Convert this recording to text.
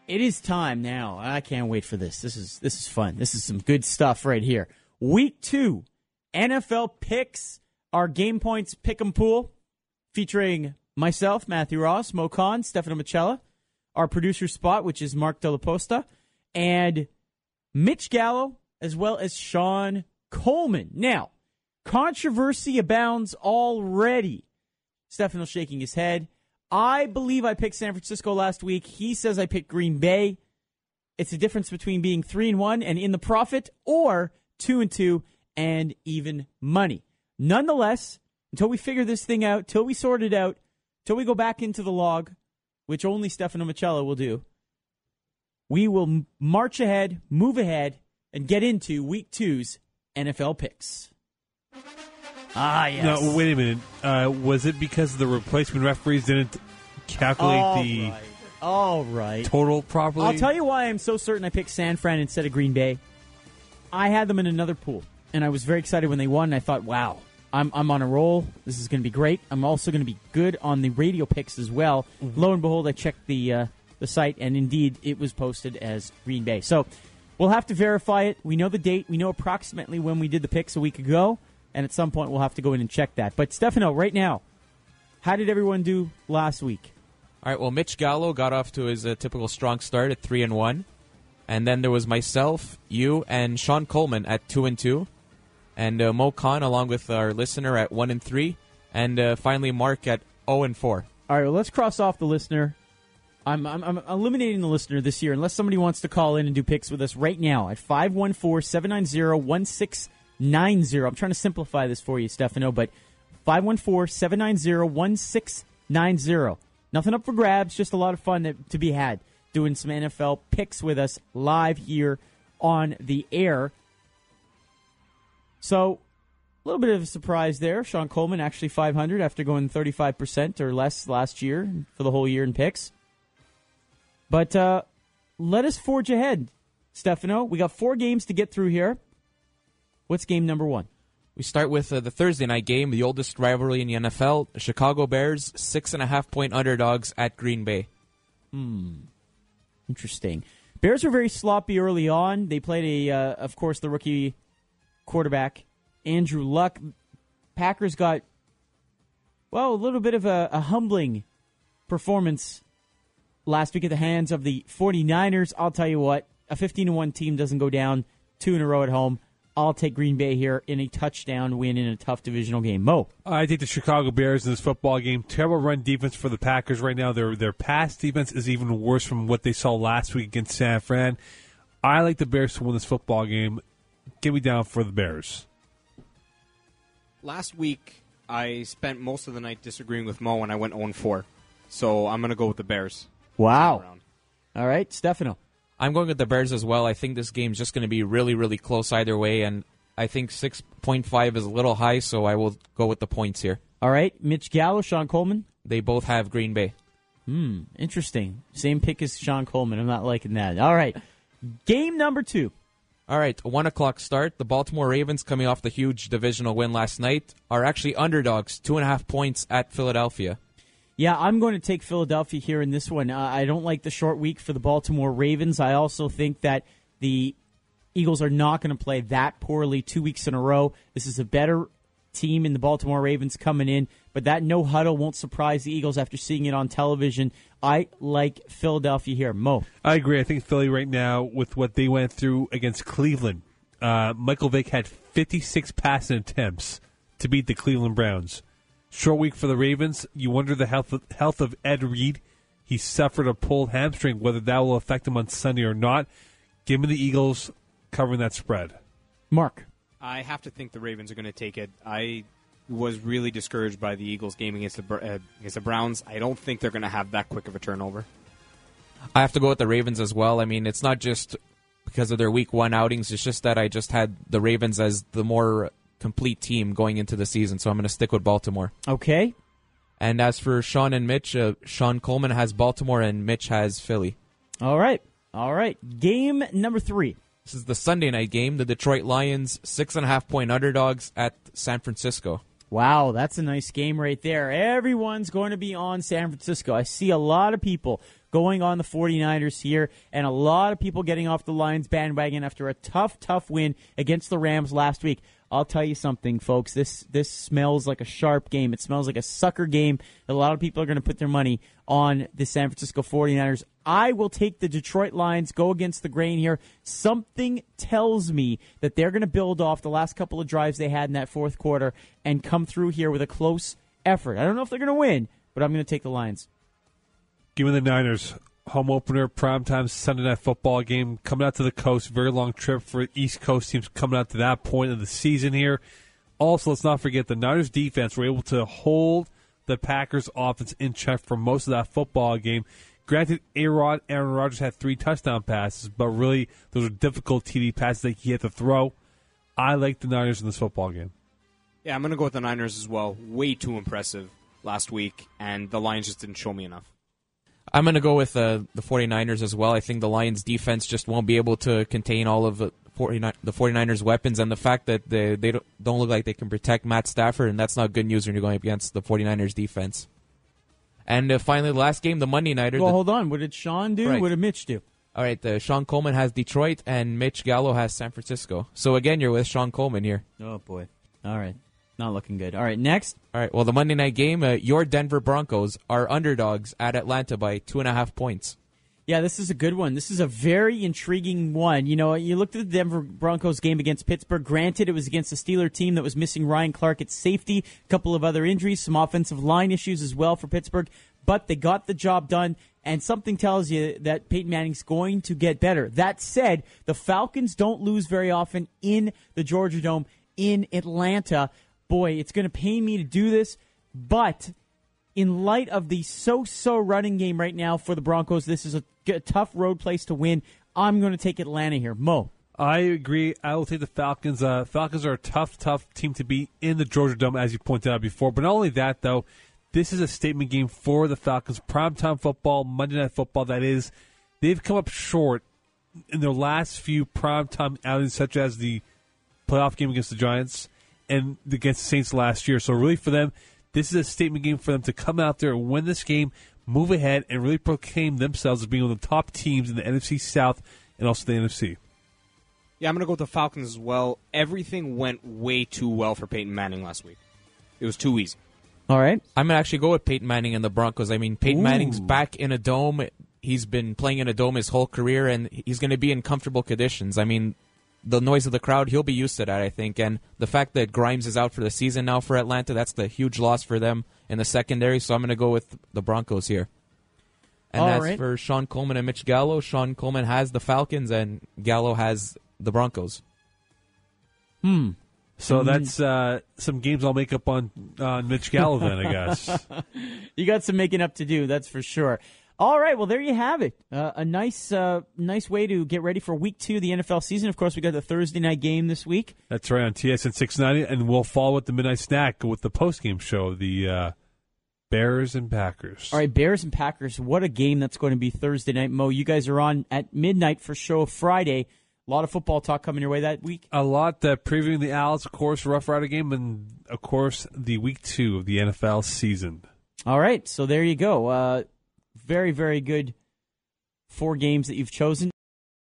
It is time now. I can't wait for this. This is fun. This is some good stuff right here. Week 2, NFL picks, our Game Points Pick'em Pool, featuring myself, Matthew Ross, Mo Khan, Stefano Micella, our producer spot, which is Mark Della Posta, and Mitch Gallo, as well as Sean Coleman. Now, controversy abounds already. Stefano shaking his head. I believe I picked San Francisco last week. He says I picked Green Bay. It's the difference between being 3-1 and in the profit, or 2-2 and even money. Nonetheless, until we figure this thing out, till we sort it out, till we go back into the log, which only Stefano Micella will do, we will march ahead, move ahead, and get into Week 2's NFL picks. Ah, yes. No, wait a minute. Was it because the replacement referees didn't calculate All right. total properly? I'll tell you why I'm so certain I picked San Fran instead of Green Bay. I had them in another pool, and I was very excited when they won, and I thought, wow, I'm on a roll. This is going to be great. I'm also going to be good on the radio picks as well. Mm-hmm. Lo and behold, I checked the site, and indeed, it was posted as Green Bay. So we'll have to verify it. We know the date. We know approximately when we did the picks a week ago. And at some point, we'll have to go in and check that. But, Stefano, right now, how did everyone do last week? All right, well, Mitch Gallo got off to his typical strong start at 3-1. And then there was myself, you, and Sean Coleman at 2-2. And Mo Khan, along with our listener, at 1-3. And finally, Mark at 0-4. All right, well, let's cross off the listener. I'm eliminating the listener this year, unless somebody wants to call in and do picks with us right now at 514-790-1690. I'm trying to simplify this for you, Stefano, but 514-790-1690. Nothing up for grabs, just a lot of fun to be had doing some NFL picks with us live here on the air. So, a little bit of a surprise there. Sean Coleman actually 500 after going 35% or less last year for the whole year in picks. But let us forge ahead, Stefano. We got 4 games to get through here. What's game number 1? We start with the Thursday night game, the oldest rivalry in the NFL. The Chicago Bears, 6.5-point underdogs at Green Bay. Interesting. Bears were very sloppy early on. They played, of course, the rookie quarterback, Andrew Luck. Packers got, a little bit of a humbling performance last week at the hands of the 49ers. I'll tell you what, a 15-1 team doesn't go down 2 in a row at home. I'll take Green Bay here in a touchdown win in a tough divisional game. Mo? I take the Chicago Bears in this football game. Terrible run defense for the Packers right now. Their pass defense is even worse from what they saw last week against San Fran. I like the Bears to win this football game. Get me down for the Bears. Last week, I spent most of the night disagreeing with Mo, and I went 0-4. So I'm going to go with the Bears. Wow. All right, Stefano. I'm going with the Bears as well. I think this game's just going to be really, really close either way, and I think 6.5 is a little high, so I will go with the points here. All right, Mitch Gallo, Sean Coleman? They both have Green Bay. Interesting. Same pick as Sean Coleman. I'm not liking that. All right, game number 2. All right, 1 o'clock start. The Baltimore Ravens, coming off the huge divisional win last night, are actually underdogs, 2.5 points at Philadelphia. Yeah, I'm going to take Philadelphia here in this one. I don't like the short week for the Baltimore Ravens. I also think that the Eagles are not going to play that poorly 2 weeks in a row. This is a better team in the Baltimore Ravens coming in, but that no huddle won't surprise the Eagles after seeing it on television. I like Philadelphia here. Mo? I agree. I think Philly right now, with what they went through against Cleveland, Michael Vick had 56 passing attempts to beat the Cleveland Browns. Short week for the Ravens. You wonder the health of Ed Reed. He suffered a pulled hamstring. Whether that will affect him on Sunday or not, give me the Eagles covering that spread. Mark? I have to think the Ravens are going to take it. I was really discouraged by the Eagles game against the Browns. I don't think they're going to have that quick of a turnover. I have to go with the Ravens as well. I mean, it's not just because of their Week 1 outings. It's just that I just had the Ravens as the more complete team going into the season, so I'm going to stick with Baltimore. Okay. And as for Sean and Mitch, Sean Coleman has Baltimore and Mitch has Philly. All right. Game number 3. This is the Sunday night game. The Detroit Lions, 6.5-point underdogs at San Francisco. Wow, that's a nice game right there. Everyone's going to be on San Francisco. I see a lot of people going on the 49ers here, and a lot of people getting off the Lions bandwagon after a tough win against the Rams last week. I'll tell you something, folks. This smells like a sharp game. It smells like a sucker game. A lot of people are going to put their money on the San Francisco 49ers. I will take the Detroit Lions, go against the grain here. Something tells me that they're going to build off the last couple of drives they had in that fourth quarter and come through here with a close effort. I don't know if they're going to win, but I'm going to take the Lions. Give me the Niners. Home opener, primetime Sunday night football game. Coming out to the coast. Very long trip for East Coast teams coming out to that point of the season here. Also, let's not forget the Niners defense were able to hold the Packers offense in check for most of that football game. Granted, Aaron Rodgers had 3 touchdown passes, but really those are difficult TD passes that he had to throw. I like the Niners in this football game. Yeah, I'm going to go with the Niners as well. Way too impressive last week, and the Lions just didn't show me enough. I'm going to go with the 49ers as well. I think the Lions' defense just won't be able to contain all of the 49ers' weapons, and the fact that they don't look like they can protect Matt Stafford, and that's not good news when you're going up against the 49ers' defense. And finally, the last game, the Monday Nighter. Well, hold on. What did Sean do? Right. What did Mitch do? All right, Sean Coleman has Detroit, and Mitch Gallo has San Francisco. So, again, you're with Sean Coleman here. Oh, boy. All right. Not looking good. All right, next. All right, well, the Monday night game, your Denver Broncos are underdogs at Atlanta by 2.5 points. Yeah, this is a good one. This is a very intriguing one. You know, you looked at the Denver Broncos game against Pittsburgh. Granted, it was against a Steeler team that was missing Ryan Clark at safety, a couple of other injuries, some offensive line issues as well for Pittsburgh. But they got the job done, and something tells you that Peyton Manning's going to get better. That said, the Falcons don't lose very often in the Georgia Dome in Atlanta. Boy, it's going to pain me to do this, but in light of the so-so running game right now for the Broncos, this is a tough road place to win. I'm going to take Atlanta here. Mo. I agree. I will take the Falcons. Falcons are a tough team to beat in the Georgia Dome, as you pointed out before. But not only that, though, this is a statement game for the Falcons. Primetime football, Monday Night Football, that is. They've come up short in their last few primetime outings, such as the playoff game against the Giants and against the Saints last year. So really for them, this is a statement game for them to come out there and win this game, move ahead, and really proclaim themselves as being one of the top teams in the NFC South and also the NFC. Yeah, I'm going to go with the Falcons as well. Everything went way too well for Peyton Manning last week. It was too easy. All right. I'm going to actually go with Peyton Manning and the Broncos. I mean, Peyton Manning's back in a dome. He's been playing in a dome his whole career, and he's going to be in comfortable conditions. I mean, the noise of the crowd, he'll be used to that, I think. And the fact that Grimes is out for the season now for Atlanta, that's the huge loss for them in the secondary. So I'm going to go with the Broncos here. And as for Sean Coleman and Mitch Gallo, Sean Coleman has the Falcons and Gallo has the Broncos. So that's some games I'll make up on Mitch Gallo then, I guess. You got some making up to do, that's for sure. All right, well, there you have it. A nice way to get ready for Week 2 of the NFL season. Of course, we got the Thursday night game this week. That's right, on TSN 690, and we'll follow with the Midnight Snack with the postgame show, the Bears and Packers. All right, Bears and Packers. What a game that's going to be Thursday night. Mo, you guys are on at midnight for show Friday. A lot of football talk coming your way that week. A lot previewing the Owls, of course, Rough Rider game, and, of course, the Week 2 of the NFL season. All right, so there you go. Very, very good 4 games that you've chosen.